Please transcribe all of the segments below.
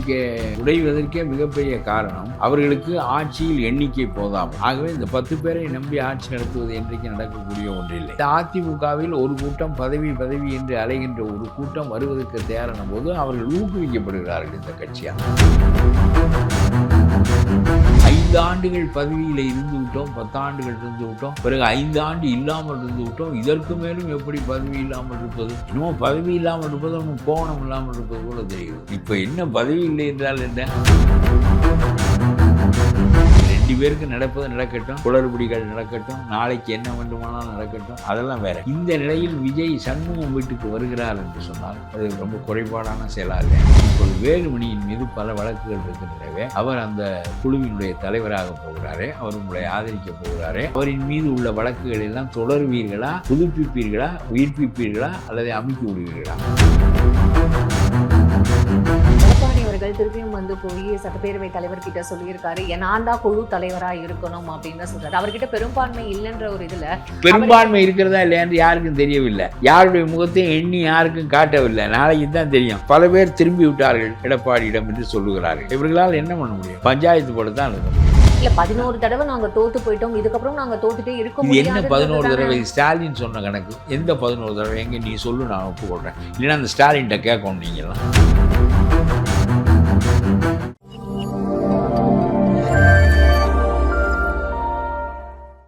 ஏடிஎம்கே உடைவதற்கே மிகப்பெரிய காரணம் அவர்களுக்கு ஆட்சியில் எண்ணிக்கை போதாமல். ஆகவே இந்த 10 பேரை நம்பி ஆட்சி நடத்துவது இன்றைக்கு நடக்கக்கூடிய ஒன்றில்லை. இந்த அதிமுகவில் ஒரு கூட்டம் பதவி என்று அலைகின்ற ஒரு கூட்டம் வருவதற்கு தயாரான போது அவர்கள் ஊக்குவிக்கப்படுகிறார்கள் இந்த கட்சியால். 5 ஆண்டுகள் பதவியில் இருந்து விட்டோம், 10 ஆண்டுகள் இருந்து விட்டோம், பிறகு 5 ஆண்டு இல்லாமல் இருந்து விட்டோம், இதற்கு மேலும் எப்படி பதவி இல்லாமல் இருப்பது? இன்னும் பதவி இல்லாமல் இருப்பது ஒன்றும் கோணம் இல்லாமல் இருப்பது போல தெரியுது. இப்போ என்ன பதவி இல்லை என்றால் என்ன? 2 பேருக்கு நடப்பது நடக்கட்டும், குளறுபடிகள் நடக்கட்டும், நாளைக்கு என்ன வேண்டுமானாலும் நடக்கட்டும், அதெல்லாம் வேற. இந்த நிலையில் விஜய் சண்முகம் வீட்டுக்கு வருகிறார் என்று சொன்னால் அது ரொம்ப குறைபாடான செயலாக. இப்போது வேலுமணியின் மீது பல வழக்குகள் இருக்கின்றனவே, அவர் அந்த குழுவினுடைய தலைவராக போகிறாரே, அவர் உங்களை ஆதரிக்க போகிறாரே, அவரின் மீது உள்ள வழக்குகள் எல்லாம் தொடர்வீர்களா, புதுப்பிப்பீர்களா, உயிர்ப்பிப்பீர்களா அல்லது அமுக்கி விடுவீர்களா? அவர்கள் திருப்பியும் வந்து போய் சட்டப்பேரவை தலைவர் கிட்ட சொல்லியிருக்காரு, நான் தான் குழு தலைவரா இருக்கணும் அப்படின்னு சொல்றாரு. அவர்கிட்ட பெரும்பான்மை இல்லைன்ற ஒரு இதுல பெரும்பான்மை இருக்கிறதா இல்லையா என்று யாருக்கும் தெரியவில்லை. யாருடைய முகத்தையும் எண்ணி யாருக்கும் காட்டவில்லை. நாளைக்கு தான் தெரியும். பல பேர் திரும்பி விட்டார்கள் எடப்பாடியிடம் என்று சொல்லுகிறார்கள். இவர்களால் என்ன பண்ண முடியும்? பஞ்சாயத்து போல தான் இருக்கும். இல்ல 11 தடவை நாங்க தோத்து போயிட்டோம், இதுக்கப்புறம் நாங்க தோத்துட்டே இருக்க முடியாது. என்ன 11 தடவை? ஸ்டாலின் சொன்ன கணக்கு எந்த 11 தடவை? எங்க நீ சொல்லு, நான் ஒப்புக்கொள்றேன். இல்லைன்னா அந்த ஸ்டாலின்கிட்ட கேட்கணும். நீங்களாம்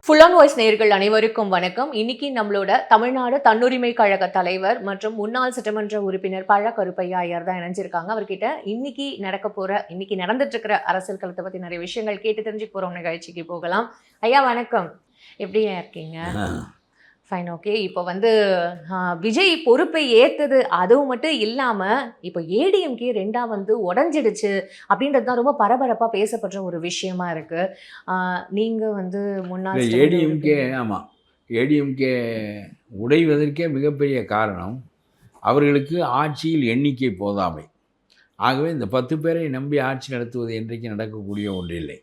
ஃபுல் ஆன் வாய்ஸ் நேயர்கள் அனைவருக்கும் வணக்கம். இன்னைக்கு நம்மளோட தமிழ்நாடு தன்னுரிமை கழக தலைவர் மற்றும் முன்னாள் சட்டமன்ற உறுப்பினர் பழ கருப்பையா ஐயர் தான் இணைஞ்சிருக்காங்க. அவர்கிட்ட இன்னைக்கு நடந்துட்டு இருக்கிற அரசியல் களத்தை பத்தி நிறைய விஷயங்கள் கேட்டு தெரிஞ்சு போறோம். நிகழ்ச்சிக்கு போகலாம். ஐயா வணக்கம், எப்படி இருக்கீங்க? Fine, okay. இப்போ வந்து விஜய் பொறுப்பை ஏற்றது, அதுவும் மட்டும் இல்லாமல் இப்போ ஏடிஎம்கே 2ஆ வந்து உடஞ்சிடுச்சு அப்படின்றது தான் ரொம்ப பரபரப்பாக பேசப்படுற ஒரு விஷயமா இருக்குது. நீங்கள் வந்து முன்னாள் ஏடிஎம்கே, ஆமாம், ஏடிஎம்கே உடைவதற்கே மிகப்பெரிய காரணம் அவர்களுக்கு ஆட்சியில் எண்ணிக்கை போதாமை. ஆகவே இந்த 10 பேரை நம்பி ஆட்சி நடத்துவது இன்றைக்கு நடக்கக்கூடிய ஒன்றில்லை.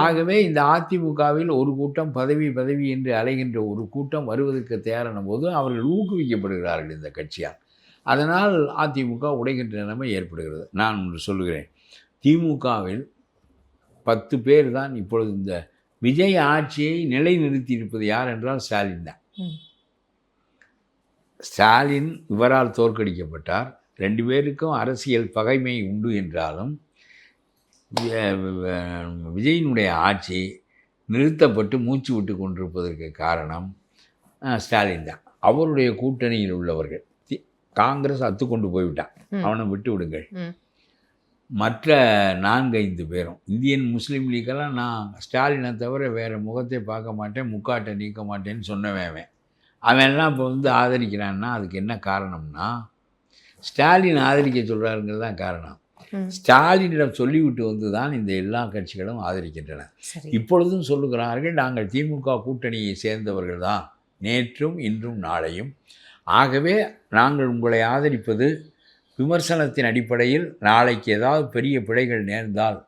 ஆகவே இந்த அதிமுகவில் ஒரு கூட்டம் பதவி என்று அலைகின்ற ஒரு கூட்டம் வருவதற்கு தயாரான போது அவர்கள் ஊக்குவிக்கப்படுகிறார்கள் இந்த கட்சியால். அதனால் அதிமுக உடைகின்ற நிலைமை ஏற்படுகிறது. நான் ஒன்று சொல்லுகிறேன், திமுகவில் 10 பேர் தான் இப்பொழுது இந்த விஜய் ஆட்சியை நிலைநிறுத்தி இருப்பது யார் என்றால் ஸ்டாலின் தான். ஸ்டாலின் இவரால் தோற்கடிக்கப்பட்டார். 2 பேருக்கும் அரசியல் பகைமை உண்டு என்றாலும் விஜயினுடைய ஆட்சி நிறுத்தப்பட்டு மூச்சு விட்டு கொண்டிருப்பதற்கு காரணம் ஸ்டாலின் தான். அவருடைய கூட்டணியில் உள்ளவர்கள் காங்கிரஸ் அத்துக்கொண்டு போய்விட்டான், அவனை விட்டு விடுங்கள். மற்ற 4-5 பேரும் இந்தியன் முஸ்லீம் லீக்கெல்லாம் நான் ஸ்டாலினை தவிர வேறு முகத்தை பார்க்க மாட்டேன், முக்காட்டை நீக்க மாட்டேன்னு சொன்னவன் அவன்லாம் இப்போ வந்து ஆதரிக்கிறான்னா அதுக்கு என்ன காரணம்னா ஸ்டாலின் ஆதரிக்க சொல்கிறாருங்கிறது தான் காரணம். ஸ்டாலினிடம் சொல்லிவிட்டு வந்து தான் இந்த எல்லா கட்சிகளும் ஆதரிக்கின்றன. இப்பொழுதும் சொல்லுகிறார்கள், நாங்கள் திமுக கூட்டணியை சேர்ந்தவர்கள் தான், நேற்றும் இன்றும் நாளையும். ஆகவே நாங்கள் உங்களை ஆதரிப்பது விமர்சனத்தின் அடிப்படையில். நாளைக்கு ஏதாவது பெரிய பிழைகள் நேர்ந்தால்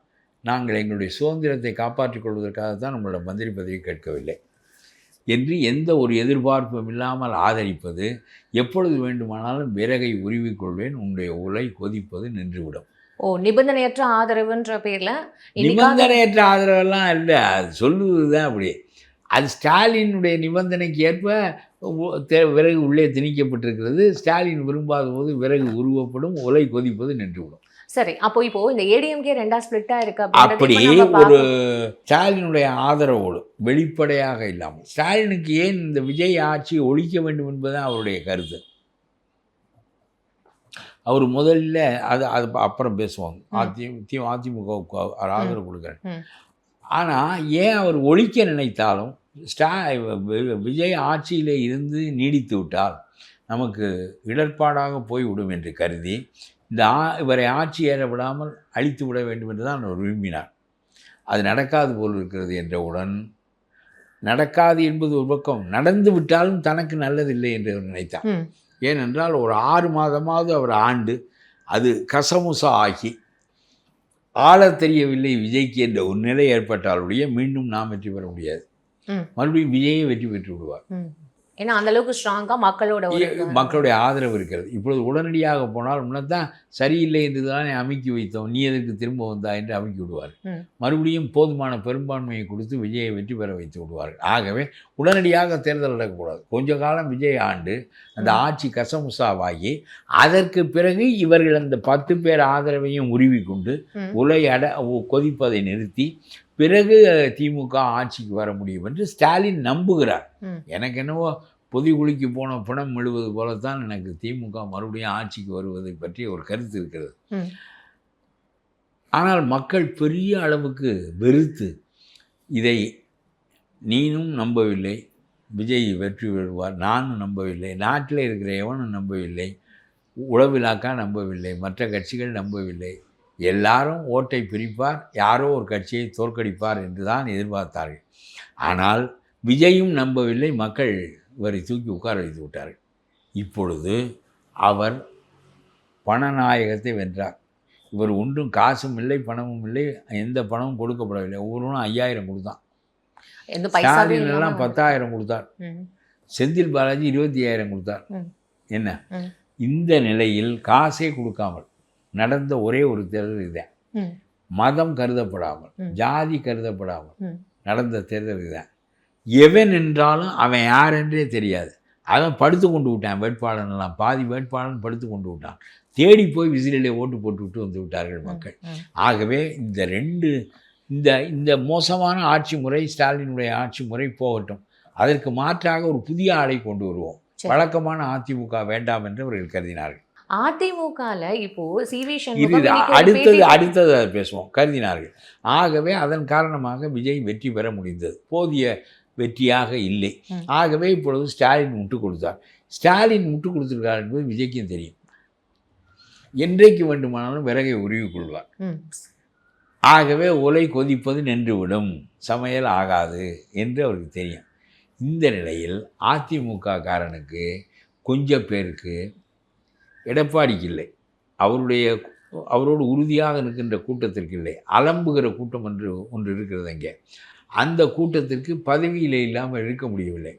நாங்கள் எங்களுடைய சுதந்திரத்தை காப்பாற்றிக் கொள்வதற்காகத்தான் நம்மளோட மந்திரி பதவி கேட்கவில்லை என்று எந்த ஒரு எதிர்பார்ப்பும் இல்லாமல் ஆதரிப்பது. எப்பொழுது வேண்டுமானாலும் விறகை உருவிக்கொள்வேன், உன்னுடைய உலை கொதிப்பது நின்றுவிடும். நிபந்தனையற்ற ஆதரவுன்ற பேரில் நிபந்தனையற்ற ஆதரவெல்லாம் இல்லை, அது சொல்லுவது தான் அப்படி. அது ஸ்டாலினுடைய நிபந்தனைக்கு ஏற்ப விறகு உள்ளே திணிக்கப்பட்டிருக்கிறது. ஸ்டாலின் விரும்பாத போது விறகு உருவப்படும், உலை கொதிப்பது நின்றுவிடும். சரி, அப்போ இப்போ இந்த ஏடிஎம்கே 2ஆ ஸ்பிளிட்டா இருக்கு. அப்படி ஒரு ஸ்டாலினுடைய ஆதரவோடு வெளிப்படையாக இல்லாமல் ஸ்டாலினுக்கு ஏன் இந்த விஜய் ஆட்சியை ஒழிக்க வேண்டும் என்பதுதான் அவருடைய கருத்து. அவர் முதல்ல அது அப்புறம் பேசுவாங்க, அதிமுகவுக்கு ஆதரவு கொடுக்குறேன். ஆனால் ஏன் அவர் ஒழிக்க நினைத்தாலும் விஜய் ஆட்சியில் இருந்து நீடித்து விட்டால் நமக்கு இடர்பாடாக போய்விடும் என்று கருதி இவரை ஆட்சி ஏற விடாமல் அழித்து விட வேண்டும் என்று தான் அவர் விரும்பினார். அது நடக்காது போல் இருக்கிறது என்றவுடன், நடக்காது என்பது ஒரு பக்கம், நடந்து விட்டாலும் தனக்கு நல்லதில்லை என்று அவர் நினைத்தார். ஏனென்றால் ஒரு 6 மாதமாவது அவர் ஆண்டு அது கசமுசா ஆகி ஆள தெரியவில்லை விஜய்க்கு என்ற ஒரு நிலை ஏற்பட்டாலுடைய மீண்டும் நாம் வெற்றி பெற முடியாது. மறுபடியும் விஜயை வெற்றி பெற்று விடுவார். ஏன்னா அந்த அளவுக்கு ஸ்ட்ராங்கா மக்களோட மக்களுடைய ஆதரவு இருக்கிறது. இப்பொழுது உடனடியாக போனால் முன்னதான் சரியில்லை என்று தானே அமுக்கி வைத்தோம், நீ எதற்கு திரும்ப வந்தா என்று அமுக்கி விடுவார். மறுபடியும் போதுமான பெரும்பான்மையை கொடுத்து விஜயை வெற்றி பெற வைத்து விடுவார்கள். ஆகவே உடனடியாக தேர்தல் நடக்கக்கூடாது. கொஞ்ச காலம் விஜய் ஆண்டு அந்த ஆட்சி கசமுசாவாகி அதற்கு பிறகு இவர்கள் அந்த 10 பேர் ஆதரவையும் உருவி கொண்டு உலை கொதிப்பதை நிறுத்தி பிறகு திமுக ஆட்சிக்கு வர முடியும் என்று ஸ்டாலின் நம்புகிறார். எனக்கு என்னவோ பொதிகுழிக்கு போன பிணம் விழுவது போலத்தான் எனக்கு திமுக மறுபடியும் ஆட்சிக்கு வருவதை பற்றி ஒரு கருத்து இருக்கிறது. ஆனால் மக்கள் பெரிய அளவுக்கு வெறுத்து இதை நீனும் நம்பவில்லை, விஜய் வெற்றி பெறுவார், நானும் நம்பவில்லை, நாட்டில் இருக்கிற எவனும் நம்பவில்லை, உளவிலாக்கா நம்பவில்லை, மற்ற கட்சிகள் நம்பவில்லை, எல்லாரும் ஓட்டை பிரிப்பார், யாரோ ஒரு கட்சியை தோற்கடிப்பார் என்று தான் எதிர்பார்த்தார்கள். ஆனால் விஜயும் நம்பவில்லை, மக்கள் இவரை தூக்கி உட்கார வைத்து விட்டார்கள். இப்பொழுது அவர் பணநாயகத்தை வென்றார். இவர் ஒன்றும் காசும் இல்லை, பணமும் இல்லை, எந்த பணமும் கொடுக்கப்படவில்லை. ஒவ்வொருவரும் 5000 கொடுத்தான். ஸ்டாலின் எல்லாம் 10,000 கொடுத்தார். செந்தில் பாலாஜி 25,000 கொடுத்தார். என்ன இந்த நிலையில் காசே கொடுக்காமல் நடந்த ஒரே ஒரு தேர்தல் இதுதான். மதம் கருதப்படாமல், ஜாதி கருதப்படாமல் நடந்த தேர்தல் இதுதான். எவன் என்றாலும் அவன் யார் என்றே தெரியாது. அவன் படுத்து கொண்டு விட்டான். வேட்பாளனெல்லாம் பாதி வேட்பாளன் படுத்து கொண்டு விட்டான். தேடி போய் விசிலிலே ஓட்டு போட்டு விட்டு வந்து விட்டார்கள் மக்கள். ஆகவே இந்த மோசமான ஆட்சி முறை, ஸ்டாலினுடைய ஆட்சி முறை போகட்டும். அதற்கு மாற்றாக ஒரு புதிய ஆளை கொண்டு வருவோம். வழக்கமான அதிமுக வேண்டாம் என்று அவர்கள் கருதினார்கள். அதிமுகல இப்போ அடுத்தது அதை பேசுவோம் கருதினார்கள். ஆகவே அதன் காரணமாக விஜய் வெற்றி பெற முடிந்தது. போதிய வெற்றியாக இல்லை. ஆகவே இப்பொழுது ஸ்டாலின் முட்டு கொடுத்தார். ஸ்டாலின் முட்டு கொடுத்திருக்கார் என்பது விஜய்க்கும் தெரியும். என்றைக்கு வேண்டுமானாலும் விறகை உருவி கொள்வார். ஆகவே உலை கொதிப்பது நின்றுவிடும், சமையல் ஆகாது என்று அவருக்கு தெரியும். இந்த நிலையில் அதிமுக காரனுக்கு கொஞ்சம் பேருக்கு, எடப்பாடிக்கு இல்லை, அவரோடு உறுதியாக இருக்கின்ற கூட்டத்திற்கு இல்லை, அலம்புகிற கூட்டம் ஒன்று இருக்கிறது அங்கே. அந்த கூட்டத்திற்கு பதவியில் இல்லாமல் இருக்க முடியவில்லை.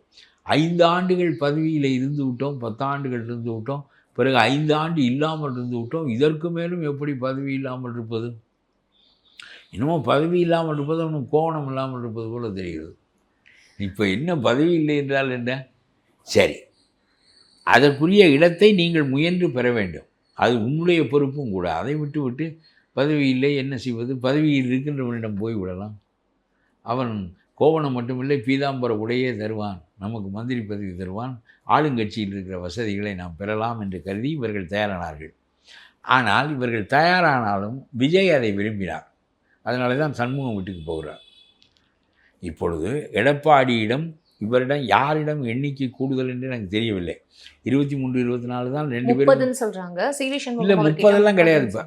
5 ஆண்டுகள் பதவியில் இருந்து விட்டோம், 10 ஆண்டுகள் இருந்து விட்டோம், பிறகு 5 ஆண்டு இல்லாமல் இருந்து விட்டோம், இதற்கு மேலும் எப்படி பதவி இல்லாமல் இருப்பது? இன்னமும் பதவி இல்லாமல் இருப்பது அவனும் கோவணம் இல்லாமல் இருப்பது போல தெரிகிறது. இப்போ என்ன பதவி இல்லை என்றால் என்ன? சரி, அதற்குரிய இடத்தை நீங்கள் முயன்று பெற வேண்டும். அது உன்னுடைய பொறுப்பும் கூட. அதை விட்டு பதவி இல்லை என்ன செய்வது? பதவியில் இருக்கின்றவனிடம் போய்விடலாம். அவன் கோவணம் மட்டுமில்லை, பீதாம்பர உடையே தருவான், நமக்கு மந்திரி பதவி தருவான், ஆளுங்கட்சியில் இருக்கிற வசதிகளை நாம் பெறலாம் என்று கருதி இவர்கள் தயாரானார்கள். ஆனால் இவர்கள் தயாரானாலும் விஜய் அதை விரும்பினார். அதனால தான் சண்முகம் வீட்டுக்கு போகிறார். இப்பொழுது எடப்பாடியிடம் இவரிடம் யாரிடம் எண்ணிக்கை கூடுதல் என்று எனக்கு தெரியவில்லை. 23, 24 தான் 2 பேரும் சொல்றாங்க. இல்லை 30 கிடையாது. இப்போ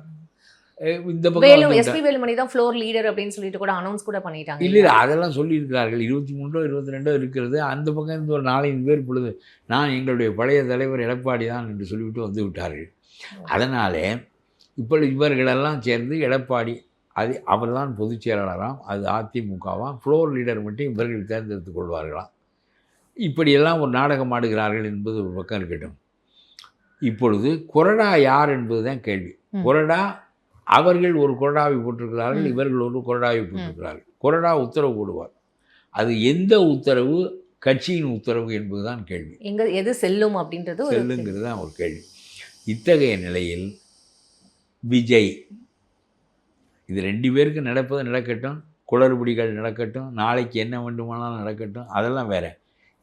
இந்த பக்கம் எஸ்பி வேலுமணி தான் ஃப்ளோர் லீடர் அப்படின்னு சொல்லிட்டு கூட அனௌன்ஸ் கூட பண்ணிட்டாங்க. இல்லை அதெல்லாம் சொல்லியிருக்கிறார்கள். 23, 22 இருக்கிறது. அந்த பக்கம் இருந்து ஒரு 4-5 பேர் பொழுது நான் எங்களுடைய பழைய தலைவர் எடப்பாடி தான் என்று சொல்லிவிட்டு வந்து விட்டார்கள். அதனாலே இப்போ இவர்களெல்லாம் சேர்ந்து எடப்பாடி அவர் தான் பொதுச் செயலாளராம், அது அதிமுகவாம், ஃப்ளோர் லீடர் மட்டும் இவர்கள் தேர்ந்தெடுத்துக் கொள்வார்களாம். இப்படியெல்லாம் ஒரு நாடகம் ஆடுகிறார்கள் என்பது ஒரு பக்கம் இருக்கட்டும். இப்பொழுது கொறடா யார் என்பது தான் கேள்வி. கொறடா அவர்கள் ஒரு கொறடாவை போட்டிருக்கிறார்கள், இவர்கள் ஒரு கொறடாவை போட்டிருக்கிறார்கள். கொறடா உத்தரவு போடுவார். அது எந்த உத்தரவு கட்சியின் உத்தரவு என்பதுதான் கேள்வி. எது செல்லும் அப்படின்றது செல்லுங்கிறது தான் ஒரு கேள்வி. இத்தகைய நிலையில் விஜய் இது 2 பேருக்கு நடப்பது நடக்கட்டும், குளறுபடிகள் நடக்கட்டும், நாளைக்கு என்ன வேண்டுமானாலும் நடக்கட்டும், அதெல்லாம் வேறு.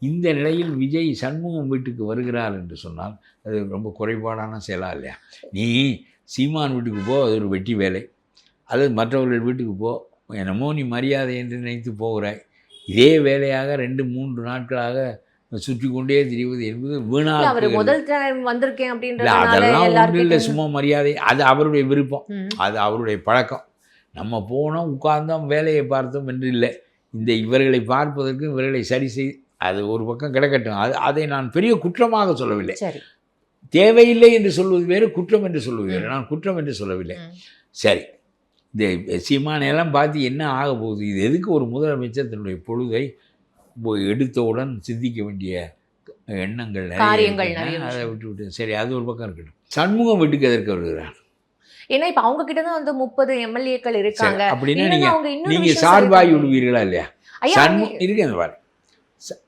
இந்த நிலையில் விஜய் சண்முகம் வீட்டுக்கு வருகிறார் என்று சொன்னால் அது ரொம்ப குறைபாடான செயலா இல்லையா? நீ சீமான் வீட்டுக்கு போ, அது ஒரு வெட்டி வேலை. அல்லது மற்றவர்கள் வீட்டுக்கு போ, என்னமோ நீ மரியாதை என்று நினைத்து போகிறாய். இதே வேலையாக 2-3 நாட்களாக சுற்றி கொண்டே திரிவது என்பது வீணாக. அதெல்லாம் ஒன்றும் இல்லை, சும்மா மரியாதை. அது அவருடைய விருப்பம், அது அவருடைய பழக்கம். நம்ம போனோம், உட்கார்ந்தோம், வேலையை பார்த்தோம் என்று இல்லை. இவர்களை பார்ப்பதற்கு இவர்களை சரி செய், அது ஒரு பக்கம் கிடக்கட்டும். அதை நான் பெரிய குற்றமாக சொல்லவில்லை. தேவையில்லை என்று சொல்வது வேறு, குற்றம் என்று சொல்வது வேறு. நான் குற்றம் என்று சொல்லவில்லை. சரி, இந்த சீமானையெல்லாம் பார்த்து என்ன ஆக போகுது? இது எதுக்கு ஒரு முதலமைச்சர் தன்னுடைய பொழுதை எடுத்தவுடன் சிந்திக்க வேண்டிய எண்ணங்கள் காரியங்கள் நிறைய நிறைய இருக்குங்க. அதை விஷயம். விட்டு சரி, அது ஒரு பக்கம் இருக்கட்டும். சண்முகம் வீட்டுக்கு எதற்கு வருகிறார்? ஏன்னா இப்ப அவங்க கிட்ட தான் வந்து 30 எம்எல்ஏக்கள் இருக்காங்க. அப்படின்னா இல்லைன்னா அவங்க இன்னொரு நீங்க விஷயம் சார்பாகி சொல்லிருக்காங்க. விடுவீர்களா இல்லையா? ஐயா சண்முகம் இருக்கு அந்த பாரு,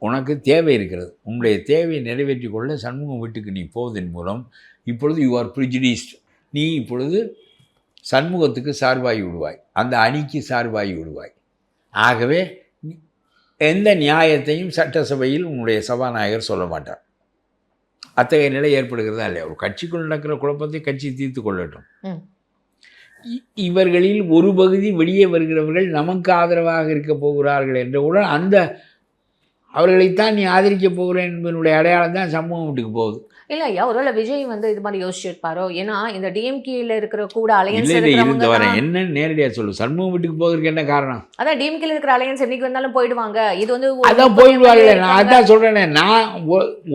உனக்கு தேவை இருக்கிறது, உன்னுடைய தேவையை நிறைவேற்றிக் கொள்ள சண்முகம் வீட்டுக்கு நீ போவதன் மூலம் இப்பொழுது யூ ஆர் ப்ரிஜுடிஸ்ட். நீ இப்பொழுது சண்முகத்துக்கு சார்பாகி விடுவாய், அந்த அணிக்கு சார்பாகி விடுவாய். ஆகவே எந்த நியாயத்தையும் சட்டசபையில் உன்னுடைய சபாநாயகர் சொல்ல மாட்டார். அத்தகைய நிலை ஏற்படுகிறதா இல்லையா? ஒரு கட்சிக்குள் நடக்கிற குழப்பத்தை கட்சி தீர்த்து கொள்ளட்டும். ம். இவர்களில் ஒரு பகுதி வெளியே வருகிறவர்கள் நமக்கு ஆதரவாக இருக்க போகிறார்கள் என்றவுடன் அந்த அவர்களைத்தான் நீ ஆதரிக்க போகிறேன் என்பதனுடைய அடையாளம் தான் சமூகம் வீட்டுக்கு போகுது. இல்ல ஐயா, ஒருவேளை விஜய் வந்து இது மாதிரி யோசிச்சிருப்பாரோ? ஏன்னா இந்த டிஎம்கேல இருக்கிற கூட அலையன்ஸ் இல்லை இல்லை, இருக்கிறவங்க இருந்து வரேன், தான். என்னன்னு நேரடியாக சொல்லு. சண்முகம் வீட்டுக்கு போவதற்கு என்ன காரணம்? அதான் டிஎம்கேல இருக்கிற அலையன்ஸ் என்னைக்கு வந்தாலும் போயிடுவாங்க. இது வந்து ஒரு அதான் 30 போயிடுவாங்க. MLA நான் இருக்காங்க. அதான் சொல்கிறேனே, நான்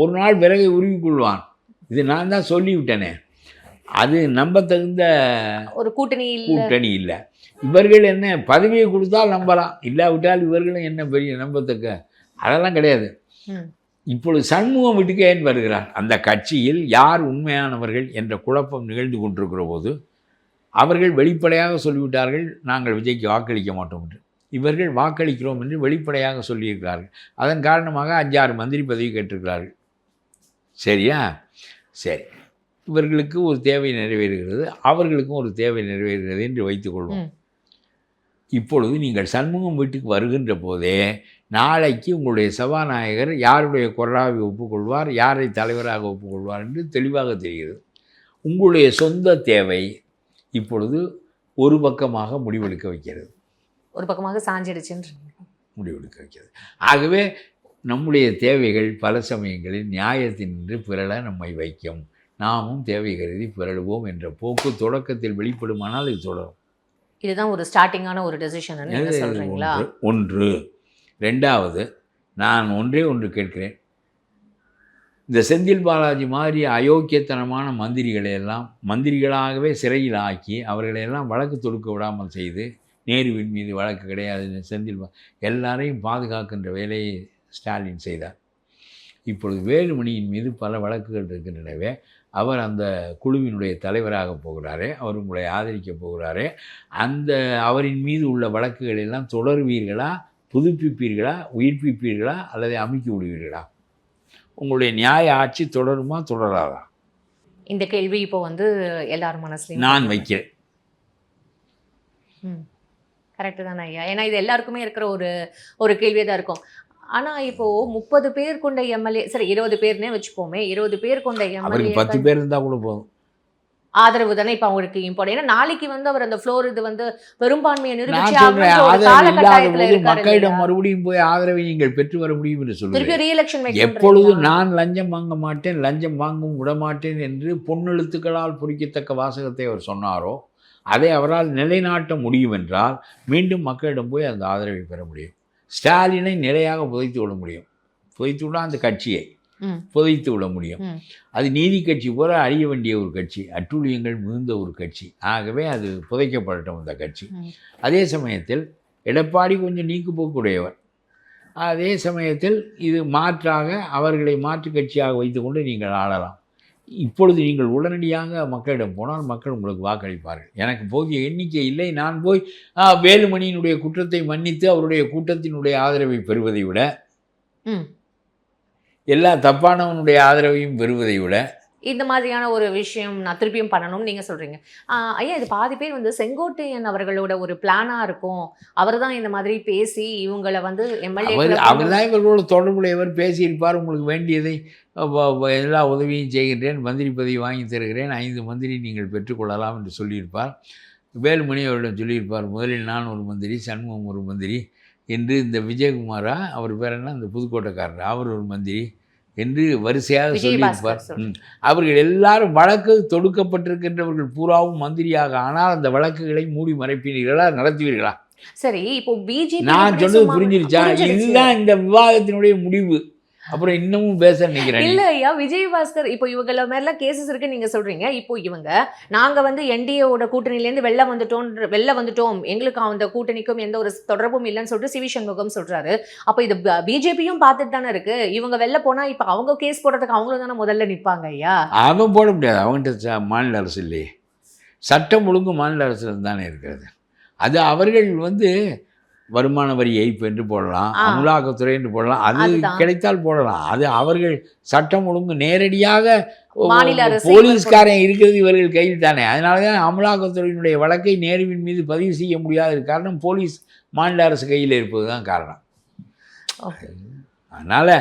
ஒரு நாள் விறகை உருவி கொள்வான், இது நான் தான் சொல்லிவிட்டேனே. அது நம்ப தகுந்த ஒரு கூட்டணி இல்ல. கூட்டணி இல்லை. இவர்கள் என்ன பதவியை கொடுத்தால் நம்பலாம், இல்லாவிட்டால் இவர்களும் என்ன பெரிய நம்பத்தக்க, அதெல்லாம் கிடையாது. ம். இப்பொழுது சண்முகம் வீட்டுக்கு ஏன் வருகிறார்? அந்த கட்சியில் யார் உண்மையானவர்கள் என்ற குழப்பம் நிகழ்ந்து கொண்டிருக்கிற போது அவர்கள் வெளிப்படையாக சொல்லிவிட்டார்கள், நாங்கள் விஜய்க்கு வாக்களிக்க மாட்டோம் என்று. இவர்கள் வாக்களிக்கிறோம் என்று வெளிப்படையாக சொல்லியிருக்கிறார்கள். அதன் காரணமாக 5-6 மந்திரி பதவி கேட்டிருக்கிறார்கள். சரியா? சரி, இவர்களுக்கு ஒரு தேவை நிறைவேறுகிறது, அவர்களுக்கும் ஒரு தேவை நிறைவேறுகிறது என்று வைத்துக்கொள்வோம். இப்பொழுது நீங்கள் சண்முகம் வீட்டுக்கு வருகின்ற போதே நாளைக்கு உங்களுடைய சபாநாயகர் யாருடைய குரலாவை ஒப்புக்கொள்வார், யாரை தலைவராக ஒப்புக்கொள்வார் என்று தெளிவாக தெரிகிறது. உங்களுடைய சொந்த தேவை இப்பொழுது ஒரு பக்கமாக முடிவெடுக்க வைக்கிறது, ஒரு பக்கமாக சாஞ்சிடுச்சுன்னு. முடிவெடுக்க வைக்கிறது. ஆகவே நம்முடைய தேவைகள் பல சமயங்களில் நியாயத்தினின்று பிறழ நம்மை வைக்கும். நாமும் தேவை கருதி பிறழுவோம் என்ற போக்கு தொடக்கத்தில் வெளிப்படுமானால் இது தொடரும். இதுதான் ஒரு ஸ்டார்டிங்கான ஒரு டெசிஷன் நீங்க சொல்றீங்களா? ஒன்று. ரெண்டாவது, நான் ஒன்று கேட்கிறேன். இந்த செந்தில் பாலாஜி மாதிரி அயோக்கியத்தனமான மந்திரிகளை எல்லாம் மந்திரிகளாகவே சிறையில் ஆக்கி அவர்களையெல்லாம் வழக்கு தொடுக்க விடாமல் செய்து, நேருவின் மீது வழக்கு கிடையாது, எல்லாரையும் பாதுகாக்கின்ற வேலையை ஸ்டாலின் செய்தார். இப்பொழுது வேலுமணியின் மீது பல வழக்குகள் இருக்கின்றனவே, அவர் அந்த குழுவினுடைய தலைவராக போகிறாரே, அவர் உங்களை ஆதரிக்க போகிறாரே, அந்த அவரின் மீது உள்ள வழக்குகள் எல்லாம் தொடருவீர்களா, புதுப்பிப்பீர்களா, உயிர்ப்பிப்பீர்களா, அல்லது அமுக்கி விடுவீர்களா? உங்களுடைய நியாய ஆட்சி தொடருமா தொடராதா? இந்த கேள்வி இப்போ வந்து எல்லாரும் மனசுலையும் நான் வைக்கிறேன். கரெக்டு தானே ஐயா? ஏன்னா இது எல்லாருக்குமே இருக்கிற ஒரு கேள்வியாக தான் இருக்கும். ஆனா இப்போ 30 பேர் கொண்ட எம்எல்ஏ, சரி 20 பேர்னே வச்சுப்போமே, 20 பேர் கொண்ட அவருக்கு எம்எல்ஏ 10 பேர் இருந்தால் கூட போதும். ஆதரவு தானே இப்போ அவங்களுக்கு இம்பார்ட்டன். ஏன்னா நாளைக்கு வந்து அவர் அந்த ஃப்ளோர் இது வந்து பெரும்பான்மையை நான் நிரூபிச்சு சொல்றேன், ஆகணும்ன்ற ஒரு ஆதரவு இல்லாத காலகட்டாயத்துல போது இருக்காரு மக்களிடம் இல்லையா? மறுபடியும் போய் ஆதரவை நீங்கள் பெற்று வர முடியும் என்று திருப்பி சொல்லுங்கள். ரீஎலெக்ஷன் எப்பொழுதும் நான் லஞ்சம் வாங்க மாட்டேன், லஞ்சம் வாங்கவும் விடமாட்டேன் என்று பொன்னெழுத்துக்களால் பொறிக்கத்தக்க வாசகத்தை அவர் சொன்னாரோ, அதை அவரால் நிலைநாட்ட முடியும் என்றால் மீண்டும் மக்களிடம் போய் அந்த ஆதரவை பெற முடியும். ஸ்டாலினை நிலையாக புதைத்து விட முடியும். புதைத்து விட அந்த கட்சியை புதைத்து விட முடியும். அது நீதி கட்சி போல அழிய வேண்டிய ஒரு கட்சி, அட்டூழியங்கள் மிகுந்த ஒரு கட்சி. ஆகவே அது புதைக்கப்படட்டும் அந்த கட்சி. அதே சமயத்தில் எடப்பாடி கொஞ்சம் நீக்குப்போக்குடையவர். அதே சமயத்தில் இது மாற்றாக அவர்களை மாற்று கட்சியாக வைத்துக்கொண்டு நீங்கள் ஆளலாம். இப்பொழுது நீங்கள் உடனடியாக மக்களிடம் போனால் மக்கள் உங்களுக்கு வாக்களிப்பார்கள். எனக்கு போதிய எண்ணிக்கை இல்லை, நான் போய் வேலுமணியினுடைய குற்றத்தை மன்னித்து அவருடைய கூட்டத்தினுடைய ஆதரவை பெறுவதை விட, எல்லா தப்பானவனுடைய ஆதரவையும் பெறுவதை விட இந்த மாதிரியான ஒரு விஷயம் நான் திருப்பியும் பண்ணணும்னு நீங்க சொல்றீங்க. ஐயா, இது பாதி பேர் வந்து செங்கோட்டையன் அவர்களோட ஒரு பிளானா இருக்கும். அவர் தான் இந்த மாதிரி பேசி இவங்களை வந்து எம்எல்ஏ அவர் தான் இவர்களோட தொடர்புடையவர், பேசியிருப்பார். உங்களுக்கு வேண்டியதை எல்லா உதவியும் செய்கின்றேன், மந்திரி பதவி வாங்கி தருகிறேன், 5 மந்திரி நீங்கள் பெற்றுக்கொள்ளலாம் என்று சொல்லியிருப்பார். வேலுமணி அவரிடம் சொல்லியிருப்பார், முதலில் நான் ஒரு மந்திரி, சண்முகம் ஒரு மந்திரி என்று, இந்த விஜயகுமாரா அவர் பேர் என்ன, அந்த புதுக்கோட்டைக்காரர், அவர் ஒரு மந்திரி என்று வரிசையாக சொல்லியிருப்பார். அவர்கள் எல்லாரும் வழக்கு தொடுக்கப்பட்டிருக்கின்றவர்கள் பூராவும் மந்திரியாக ஆனால் அந்த வழக்குகளை மூடி மறைப்பீர்களா, நடத்துவீர்களா? சரி, இப்போ பிஜேபி நான் சொன்னது புரிஞ்சிருச்சா? இதுதான் இந்த விவாதத்தினுடைய முடிவு. அப்புறம் இன்னமும் பேச நினைக்கிறேன். இல்ல ஐயா, விஜயபாஸ்கர் இப்போ இவங்கள மேல கேசஸ் இருக்கு நீங்க சொல்றீங்க. இப்போ இவங்க நாங்க வந்து என்டிஏவோட கூட்டணியில இருந்து வெளில வந்துட்டோம், எங்களுக்கு அந்த கூட்டணிக்கும் எந்த ஒரு தொடர்பும் இல்லைன்னு சொல்லிட்டு சிவி சண்முகம் சொல்றாரு. அப்ப இது பிஜேபியும் பார்த்துட்டு தானே இருக்கு. இவங்க வெளில போனா இப்ப அவங்க கேஸ் போடுறதுக்கு அவங்களும் தானே முதல்ல நிப்பாங்க ஐயா. அவன் போட முடியாது, அவன்கிட்ட மாநில அரசு இல்லையே. சட்டம் ஒழுங்கு மாநில அரசு தானே இருக்கிறது. அது அவர்கள் வந்து வருமான வரி ஏய்ப்பு என்று போடலாம், அமலாக்கத்துறை என்று போடலாம், அது கிடைத்தால் போடலாம். அது அவர்கள் சட்டம் ஒழுங்கு நேரடியாக போலீஸ்காரன் இருக்கிறது இவர்கள் கையில் தானே. அதனால தான் அமலாக்கத்துறையினுடைய வழக்கை நேருவின் மீது பதிவு செய்ய முடியாத காரணம் போலீஸ் மாநில அரசு கையில் இருப்பது தான் காரணம். அதனால்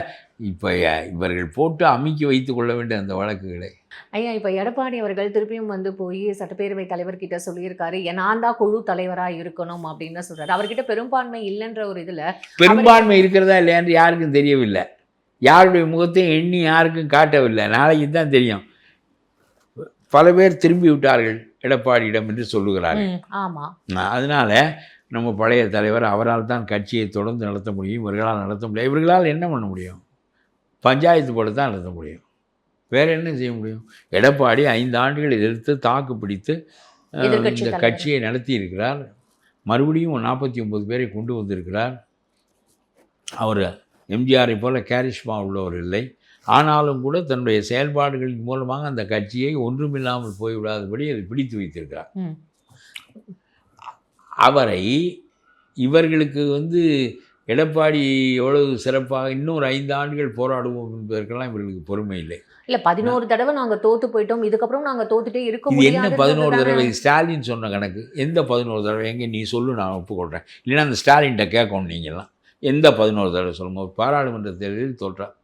இப்போ இவர்கள் போட்டு அமுக்கி வைத்து கொள்ள வேண்டிய அந்த வழக்குகளை. ஐயா, இப்போ எடப்பாடி அவர்கள் திருப்பியும் வந்து போய் சட்டப்பேரவை தலைவர்கிட்ட சொல்லியிருக்காரு, நான் தான் குழு தலைவராக இருக்கணும் அப்படின்னு சொல்றாரு. அவர்கிட்ட பெரும்பான்மை இல்லைன்ற ஒரு இதில் பெரும்பான்மை இருக்கிறதா இல்லையான்னு யாருக்கும் தெரியவில்லை. யாருடைய முகத்தையும் எண்ணி யாருக்கும் காட்டவில்லை. நாளைக்கு தான் தெரியும். பல பேர் திரும்பி விட்டார்கள் எடப்பாடியிடம் என்று சொல்லுகிறார்கள். ஆமாம், அதனால நம்ம பழைய தலைவர் அவரால் தான் கட்சியை தொடர்ந்து நடத்த முடியும், இவர்களால் நடத்த முடியும். இவர்களால் என்ன பண்ண முடியும்? பஞ்சாயத்து போர்டு தான் நடத்த முடியும், வேறு என்ன செய்ய முடியும்? எடப்பாடி 5 ஆண்டுகள் எதிர்த்து தாக்கு பிடித்து இந்த கட்சியை நடத்தி இருக்கிறார். மறுபடியும் 49 பேரை கொண்டு வந்திருக்கிறார். அவர் எம்ஜிஆரை போல கேரிஷ்மா உள்ளவர் இல்லை. ஆனாலும் கூட தன்னுடைய செயல்பாடுகளின் மூலமாக அந்த கட்சியை ஒன்றுமில்லாமல் போய்விடாதபடி அதை பிடித்து வைத்திருக்கிறார். அவரை இவர்களுக்கு வந்து எடப்பாடி எவ்வளவு சிறப்பாக இன்னொரு 5 ஆண்டுகள் போராடுவோம் என்பதற்கெல்லாம் இவர்களுக்கு பொறுமை இல்லை. இல்லை, 11 தடவை நாங்கள் தோற்று போயிட்டோம், இதுக்கப்புறம் நாங்கள் தோத்துட்டே இருக்க முடியாது. என்ன 11 தடவை? ஸ்டாலின் சொன்ன கணக்கு எந்த 11 தடவை? எங்கே நீ சொல்லு, நான் ஒப்புக்கொள்கிறேன். இல்லைன்னா அந்த ஸ்டாலின்கிட்ட கேட்கணும். நீங்கள்லாம் எந்த 11 தடவை சொல்லுங்க? ஒரு பாராளுமன்ற தேர்தலில் தோற்றார்,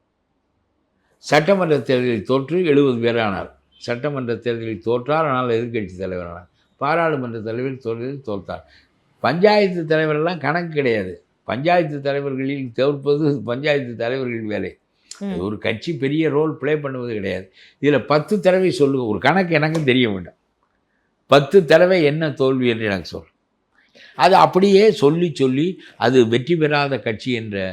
சட்டமன்ற தேர்தலில் தோற்று 70 பேரானார். சட்டமன்ற தேர்தலில் தோற்றார், ஆனால் எதிர்க்கட்சி தலைவரானார். பாராளுமன்ற தலைவரில் தோற்றார். பஞ்சாயத்து தலைவரெல்லாம் கணக்கு கிடையாது. பஞ்சாயத்து தலைவர்களில் தோற்பது பஞ்சாயத்து தலைவர்கள் வேலை. ஒரு கட்சி பெரிய ரோல் ப்ளே பண்ணுவது கிடையாது. இதில் 10 தடவை சொல்லுங்க, ஒரு கணக்கு எனக்கும் தெரிய வேண்டும். 10 தடவை என்ன தோல்வி என்று எனக்கு சொல். அது அப்படியே சொல்லி சொல்லி அது வெற்றி பெறாத கட்சி என்ற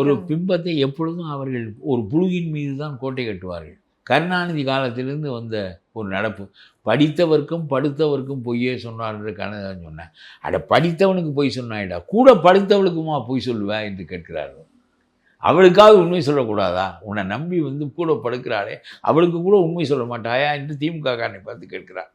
ஒரு பிம்பத்தை எப்பொழுதும் அவர்கள் ஒரு புழுகின் மீது தான் கோட்டை கட்டுவார்கள். கருணாநிதி காலத்திலிருந்து வந்த ஒரு நடப்பு. படித்தவர்க்கும் படுத்தவர்க்கும் பொய்யே சொன்னார் என்று கண்ணதான் சொன்னேன். அட படித்தவனுக்கு பொய் சொன்னாயிடா, கூட படித்தவளுக்குமா பொய் சொல்லுவா என்று கேட்கிறார்கள். அவளுக்காவது உண்மை சொல்லக்கூடாதா? உன்னை நம்பி வந்து கூட படுக்கிறாளே, அவளுக்கு கூட உண்மை சொல்ல மாட்டாயா என்று திமுக காரனை பார்த்து கேட்கிறார்.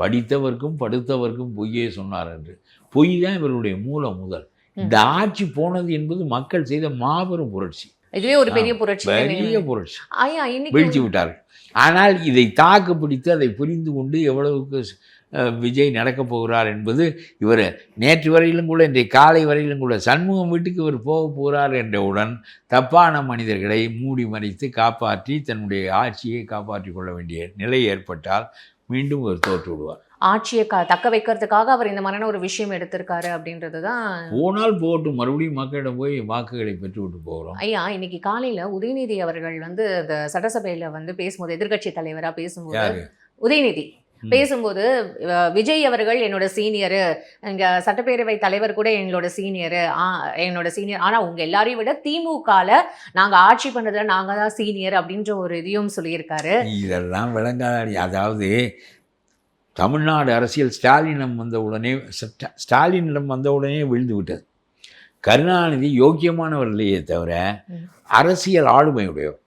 படித்தவர்க்கும் படுத்தவர்க்கும் பொய்யே சொன்னார் என்று. பொய் தான் இவருடைய முதல். இந்த ஆட்சி போனது என்பது மக்கள் செய்த மாபெரும் புரட்சி. இதுவே ஒரு பெரிய புரட்சி, வீழ்ச்சி விட்டார்கள். ஆனால் இதை தாக்கு பிடித்து அதை புரிந்து கொண்டு எவ்வளவுக்கு விஜய் நடக்கப் போகிறார் என்பது இவர் நேற்று வரையிலும் கூட இன்றைய காலை வரையிலும் கூட சண்முகம் வீட்டுக்கு இவர் போக போகிறார் என்றவுடன் தப்பான மனிதர்களை மூடி மறைத்து காப்பாற்றி தன்னுடைய ஆட்சியை காப்பாற்றி கொள்ள வேண்டிய நிலை ஏற்பட்டால் மீண்டும் அவர் தோற்று விடுவார். ஆட்சியை தக்க வைக்கிறதுக்காக அவர் இந்த மாதிரியான ஒரு விஷயம் எடுத்திருக்காரு அப்படின்றது தான். போனால் போட்டு மறுபடியும் மக்களிடம் போய் வாக்குகளை பெற்றுவிட்டு போகிறோம். ஐயா, இன்னைக்கு காலையில் உதயநிதி அவர்கள் வந்து இந்த சட்டசபையில் வந்து பேசும்போது, எதிர்கட்சி தலைவராக பேசும்போது, உதயநிதி பேசும்போது விஜய் அவர்கள் என்னோட சீனியரு, இங்கே சட்டப்பேரவை தலைவர் கூட என்னோட சீனியர், ஆனால் உங்கள் எல்லாரையும் விட திமுகவில் நாங்கள் ஆட்சி பண்ணதில் நாங்கள் தான் சீனியர் அப்படின்ற ஒரு இதையும் சொல்லியிருக்காரு. இதெல்லாம் விளங்காத. அதாவது தமிழ்நாடு அரசியல் ஸ்டாலினிடம் வந்த உடனே விழுந்து விட்டது. கருணாநிதி யோக்கியமானவர் இல்லையே தவிர அரசியல் ஆளுமையுடையவர்.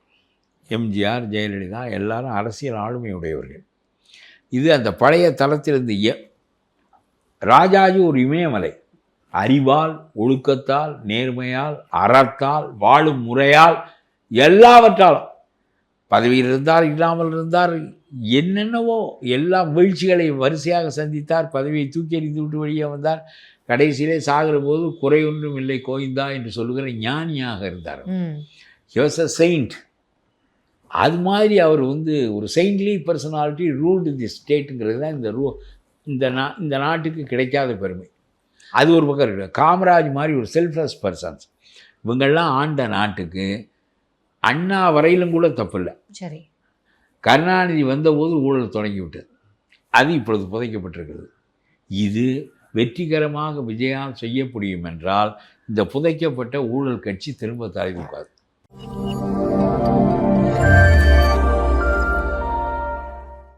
எம்ஜிஆர், ஜெயலலிதா எல்லாரும் அரசியல் ஆளுமையுடையவர்கள். இது அந்த பழைய தளத்திலிருந்து ராஜாஜி ஒரு இமயமலை. அறிவால், ஒழுக்கத்தால், நேர்மையால், அறத்தால், வாழும் முறையால், எல்லாவற்றாலும் பதவியில் இருந்தார், இல்லாமல் இருந்தார், என்னென்னவோ எல்லா வீழ்ச்சிகளை வரிசையாக சந்தித்தார். பதவியை தூக்கி எறிந்து விட்டு வெளியே வந்தார். கடைசியிலே சாகிற போது குறை ஒன்றும் இல்லை கோவிந்தா என்று சொல்லுகிற ஞானியாக இருந்தார். He was a Saint. அது மாதிரி அவர் வந்து ஒரு செயின்ட்லி பர்சனாலிட்டி ரூல்டு தி ஸ்டேட்டுங்கிறது தான் இந்த நாட்டுக்கு கிடைக்காத பெருமை. அது ஒரு பக்கம் இருக்குது. காமராஜ் மாதிரி ஒரு செல்ஃப்லெஸ் பர்சன்ஸ் இவங்கெல்லாம் ஆண்ட நாட்டுக்கு அண்ணா வரையிலும் கூட தப்பில்லை. சரி, கருணாநிதி வந்தபோது ஊழல் தொடங்கிவிட்டது. அது இப்பொழுது புதைக்கப்பட்டிருக்கிறது. இது வெற்றிகரமாக விஜயால் செய்ய முடியும் என்றால் இந்த புதைக்கப்பட்ட ஊழல் கட்சி திரும்ப தலைவிக்காது.